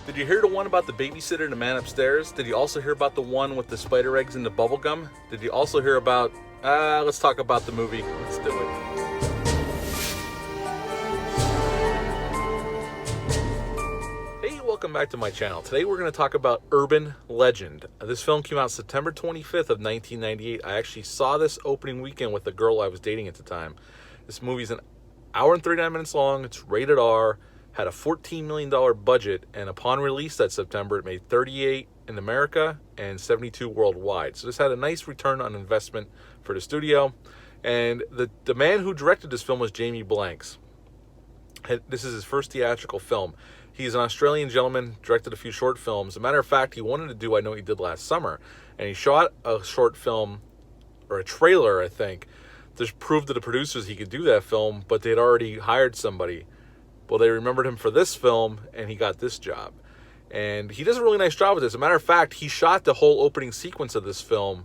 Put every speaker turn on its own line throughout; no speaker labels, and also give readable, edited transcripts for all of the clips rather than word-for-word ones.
Did you hear the one about the babysitter and the man upstairs? Did you also hear about the one with the spider eggs and the bubble gum? Did you also hear about... let's talk about the movie. Let's do it. Hey, welcome back to my channel. Today we're going to talk about Urban Legend. This film came out September 25th of 1998. I actually saw this opening weekend with the girl I was dating at the time. This movie's an hour and 39 minutes long. It's rated R. Had a $14 million budget, and upon release that September, it made 38 in America and 72 worldwide. So this had a nice return on investment for the studio. And the man who directed this film was Jamie Blanks. This is his first theatrical film. He's an Australian gentleman, directed a few short films. As a matter of fact, he wanted to do I Know What You Did Last Summer, and he shot a short film, or a trailer, I think, to prove to the producers he could do that film, but they'd already hired somebody. Well, they remembered him for this film, and he got this job. And he does a really nice job with this. As a matter of fact, he shot the whole opening sequence of this film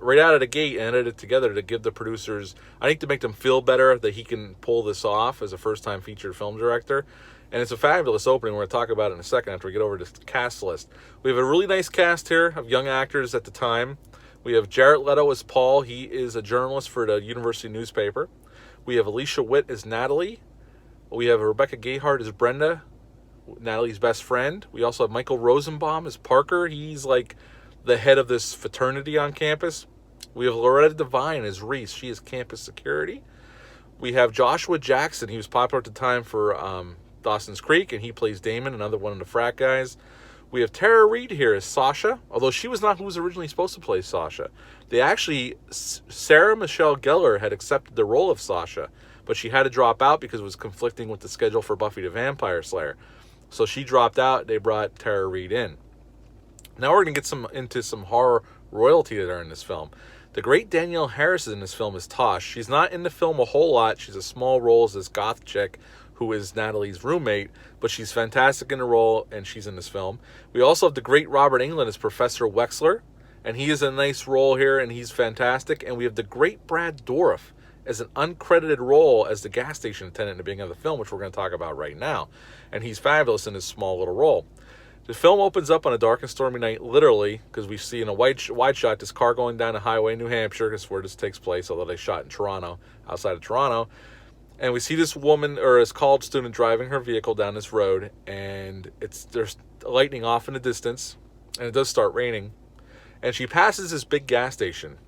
right out of the gate and edited it together to give the producers, I think, to make them feel better that he can pull this off as a first-time featured film director. And it's a fabulous opening. We're going to talk about it in a second after we get over to the cast list. We have a really nice cast here of young actors at the time. We have Jared Leto as Paul. He is a journalist for the university newspaper. We have Alicia Witt as Natalie. We have Rebecca Gayheart as Brenda, Natalie's best friend. We also have Michael Rosenbaum as Parker. He's like the head of this fraternity on campus. We have Loretta Devine as Reese. She is campus security. We have Joshua Jackson. He was popular at the time for Dawson's Creek, and he plays Damon, another one of the frat guys. We have Tara Reid here as Sasha, although she was not who was originally supposed to play Sasha. Sarah Michelle Gellar had accepted the role of Sasha, but she had to drop out because it was conflicting with the schedule for Buffy the Vampire Slayer. So she dropped out. They brought Tara Reid in. Now we're going to get into some horror royalty that are in this film. The great Danielle Harris in this film as Tosh. She's not in the film a whole lot. She's a small role as this goth chick who is Natalie's roommate, but she's fantastic in the role, and she's in this film. We also have the great Robert Englund as Professor Wexler, and he is a nice role here, and he's fantastic. And we have the great Brad Dourif as an uncredited role as the gas station attendant in the beginning of the film, which we're going to talk about right now. And he's fabulous in his small little role. The film opens up on a dark and stormy night, literally, because we see in a wide shot this car going down a highway in New Hampshire, because where this takes place, although they shot in Toronto, outside of Toronto. And we see this woman, or this college student, driving her vehicle down this road, and there's lightning off in the distance, and it does start raining. And she passes this big gas station,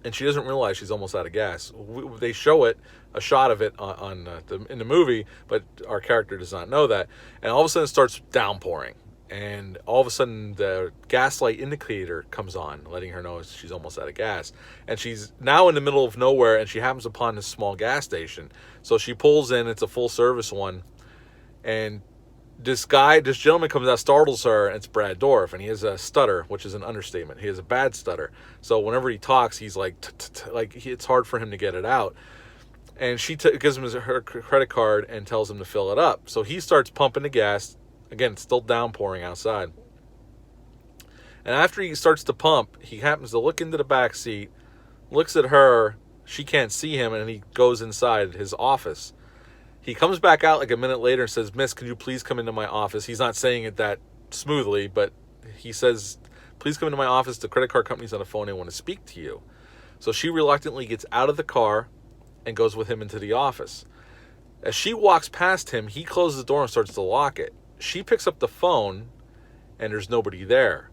and she doesn't realize she's almost out of gas. They show a shot of it in the movie, but our character does not know that. And all of a sudden it starts downpouring. And all of a sudden the gaslight indicator comes on, letting her know she's almost out of gas. And she's now in the middle of nowhere, and she happens upon this small gas station. So she pulls in. It's a full-service one. And this gentleman comes out, startles her, and it's Brad Dourif, and he has a stutter, which is an understatement. He has a bad stutter. So whenever he talks, he's like, it's hard for him to get it out. And she gives him her credit card and tells him to fill it up. So he starts pumping the gas. Again, it's still downpouring outside. And after he starts to pump, he happens to look into the back seat, looks at her, she can't see him, and he goes inside his office. He comes back out like a minute later and says, "Miss, can you please come into my office?" He's not saying it that smoothly, but he says, "Please come into my office. The credit card company's on the phone. They want to speak to you." So she reluctantly gets out of the car and goes with him into the office. As she walks past him, he closes the door and starts to lock it. She picks up the phone, and there's nobody there.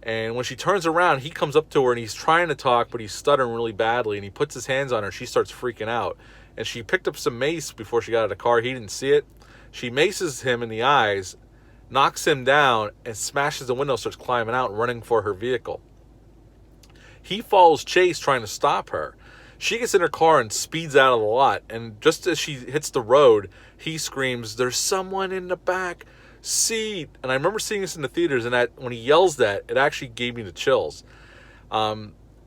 And when she turns around, he comes up to her, and he's trying to talk, but he's stuttering really badly, and he puts his hands on her. She starts freaking out. And she picked up some mace before she got out of the car. He didn't see it. She maces him in the eyes, knocks him down, and smashes the window, starts climbing out and running for her vehicle. He follows chase, trying to stop her. She gets in her car and speeds out of the lot. And just as she hits the road, he screams, "There's someone in the back seat." And I remember seeing this in the theaters, and when he yells that, it actually gave me the chills.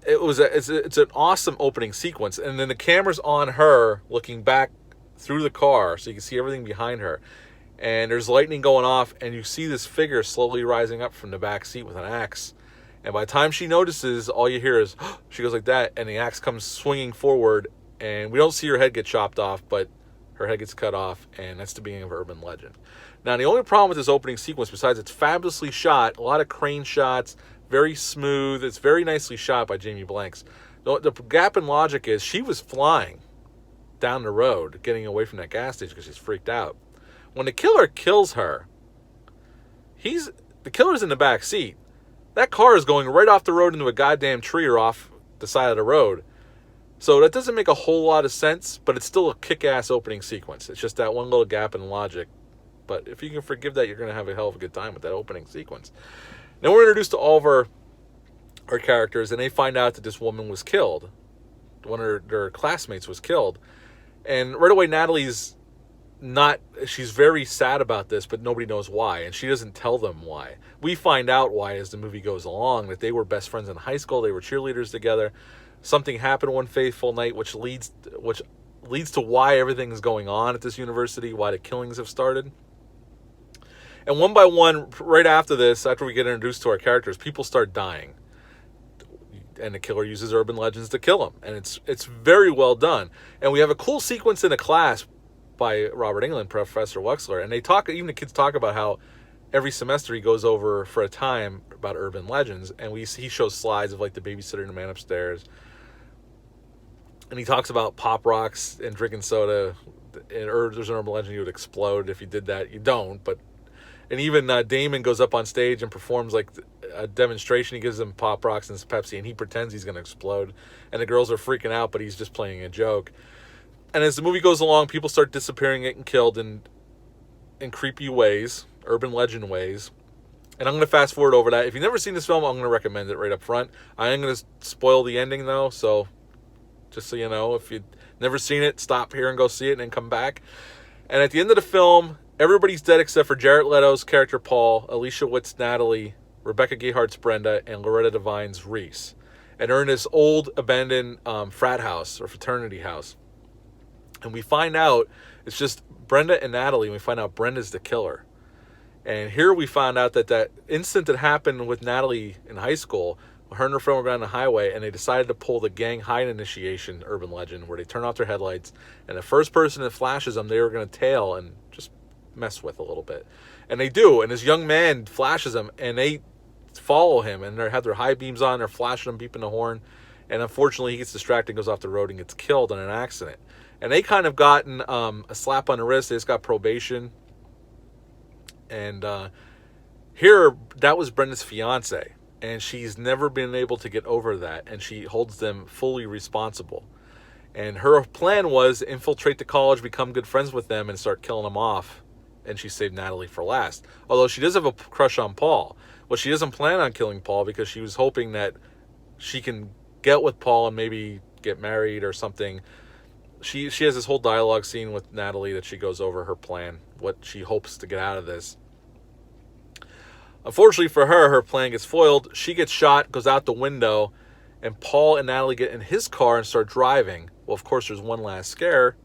It's an awesome opening sequence, and then the camera's on her looking back through the car, so you can see everything behind her. And there's lightning going off, and you see this figure slowly rising up from the back seat with an axe. And by the time she notices, all you hear is, she goes like that, and the axe comes swinging forward, and we don't see her head get chopped off, but her head gets cut off, and that's the beginning of Urban Legend. Now, the only problem with this opening sequence, besides it's fabulously shot, a lot of crane shots, very smooth, it's very nicely shot by Jamie Blanks. The gap in logic is she was flying down the road, getting away from that gas station because she's freaked out. When the killer kills her, the killer's in the back seat. That car is going right off the road into a goddamn tree or off the side of the road. So that doesn't make a whole lot of sense, but it's still a kick-ass opening sequence. It's just that one little gap in logic. But if you can forgive that, you're going to have a hell of a good time with that opening sequence. Then we're introduced to all of our characters, and they find out that this woman was killed. One of their classmates was killed. And right away, she's very sad about this, but nobody knows why, and she doesn't tell them why. We find out why as the movie goes along, that they were best friends in high school, they were cheerleaders together. Something happened one fateful night, which leads to why everything is going on at this university, why the killings have started. And one by one, right after this, after we get introduced to our characters, people start dying. And the killer uses urban legends to kill them. And it's very well done. And we have a cool sequence in a class by Robert Englund, Professor Wexler. And even the kids talk about how every semester he goes over for a time about urban legends. And he shows slides of like the babysitter and the man upstairs. And he talks about pop rocks and drinking soda. And there's an urban legend you would explode if you did that. You don't, but... And even Damon goes up on stage and performs like a demonstration. He gives them Pop Rocks and Pepsi, and he pretends he's going to explode. And the girls are freaking out, but he's just playing a joke. And as the movie goes along, people start disappearing, getting killed in creepy ways, urban legend ways. And I'm going to fast forward over that. If you've never seen this film, I'm going to recommend it right up front. I am going to spoil the ending, though, so just so you know, if you've never seen it, stop here and go see it and then come back. And at the end of the film... everybody's dead except for Jared Leto's character Paul, Alicia Witt's Natalie, Rebecca Gayhart's Brenda, and Loretta Devine's Reese. And they're in this old abandoned frat house or fraternity house. And we find out it's just Brenda and Natalie, and we find out Brenda's the killer. And here we found out that incident that happened with Natalie in high school, her and her friend were on the highway, and they decided to pull the gang hide initiation urban legend where they turn off their headlights, and the first person that flashes them, they were going to tail and just mess with a little bit. And they do, and this young man flashes them, and they follow him, and they have their high beams on, they're flashing him, beeping the horn, and unfortunately he gets distracted, goes off the road, and gets killed in an accident. And they kind of gotten a slap on the wrist. They just got probation. And here, that was Brenda's fiance, and she's never been able to get over that, and she holds them fully responsible. And her plan was infiltrate the college, become good friends with them, and start killing them off. And she saved Natalie for last. Although she does have a crush on Paul. Well, she doesn't plan on killing Paul because she was hoping that she can get with Paul and maybe get married or something. She has this whole dialogue scene with Natalie that she goes over her plan, what she hopes to get out of this. Unfortunately for her, her plan gets foiled. She gets shot, goes out the window, and Paul and Natalie get in his car and start driving. Well, of course, there's one last scare,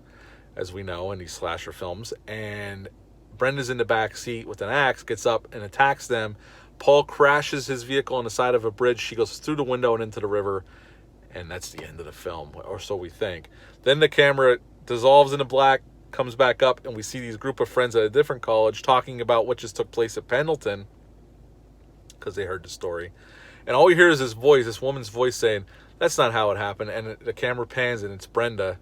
as we know in these slasher films, and Brenda's in the back seat with an axe, gets up and attacks them. Paul crashes his vehicle on the side of a bridge. She goes through the window and into the river, and that's the end of the film, or so we think. Then the camera dissolves into black, comes back up, and we see these group of friends at a different college talking about what just took place at Pendleton, because they heard the story. And all you hear is this woman's voice saying, "That's not how it happened." And the camera pans, and it's Brenda.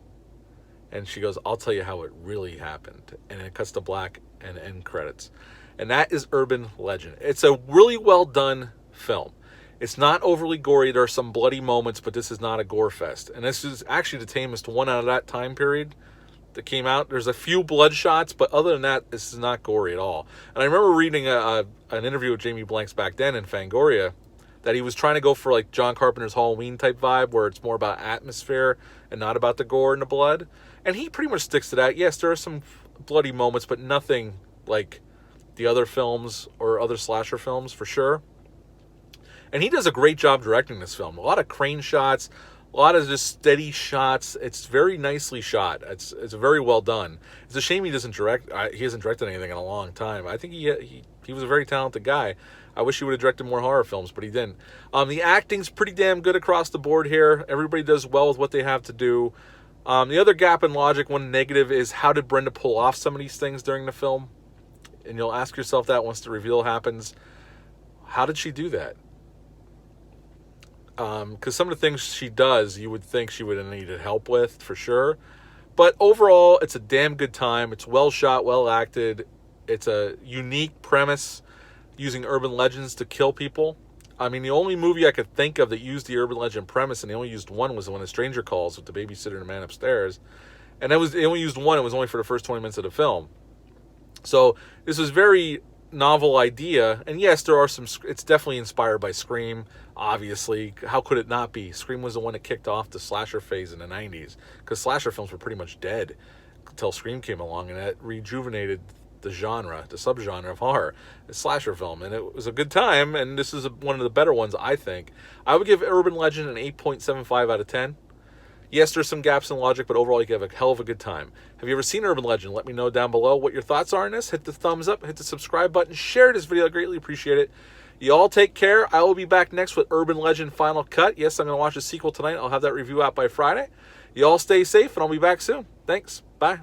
And she goes, "I'll tell you how it really happened." And it cuts to black and end credits. And that is Urban Legend. It's a really well done film. It's not overly gory. There are some bloody moments, but this is not a gore fest. And this is actually the tamest one out of that time period that came out. There's a few blood shots, but other than that, this is not gory at all. And I remember reading an interview with Jamie Blanks back then in Fangoria that he was trying to go for like John Carpenter's Halloween type vibe, where it's more about atmosphere and not about the gore and the blood. And he pretty much sticks to that. Yes, there are some bloody moments, but nothing like the other films or other slasher films for sure. And he does a great job directing this film. A lot of crane shots, a lot of just steady shots. It's very nicely shot. It's very well done. It's a shame he doesn't direct. He hasn't directed anything in a long time. I think he was a very talented guy. I wish he would have directed more horror films, but he didn't. The acting's pretty damn good across the board here. Everybody does well with what they have to do. The other gap in logic, one negative, is how did Brenda pull off some of these things during the film? And you'll ask yourself that once the reveal happens. How did she do that? Because some of the things she does, you would think she would have needed help with, for sure. But overall, it's a damn good time. It's well shot, well acted. It's a unique premise, using urban legends to kill people. I mean, the only movie I could think of that used the urban legend premise, and they only used one, was When a Stranger Calls, with the babysitter and the man upstairs. And they only used one. It was only for the first 20 minutes of the film. So this was very novel idea. And yes, there are some. It's definitely inspired by Scream. Obviously, how could it not be? Scream was the one that kicked off the slasher phase in the 90s, because slasher films were pretty much dead until Scream came along, and that rejuvenated the genre, the subgenre of horror, the slasher film, and it was a good time. And this is one of the better ones, I think. I would give Urban Legend an 8.75 out of 10. Yes, there's some gaps in logic, but overall you can have a hell of a good time. Have you ever seen Urban Legend? Let me know down below what your thoughts are on this. Hit the thumbs up, hit the subscribe button, share this video. I greatly appreciate it. You all take care. I will be back next with Urban Legend Final Cut. Yes, I'm going to watch the sequel tonight. I'll have that review out by Friday. You all stay safe, and I'll be back soon. Thanks. Bye.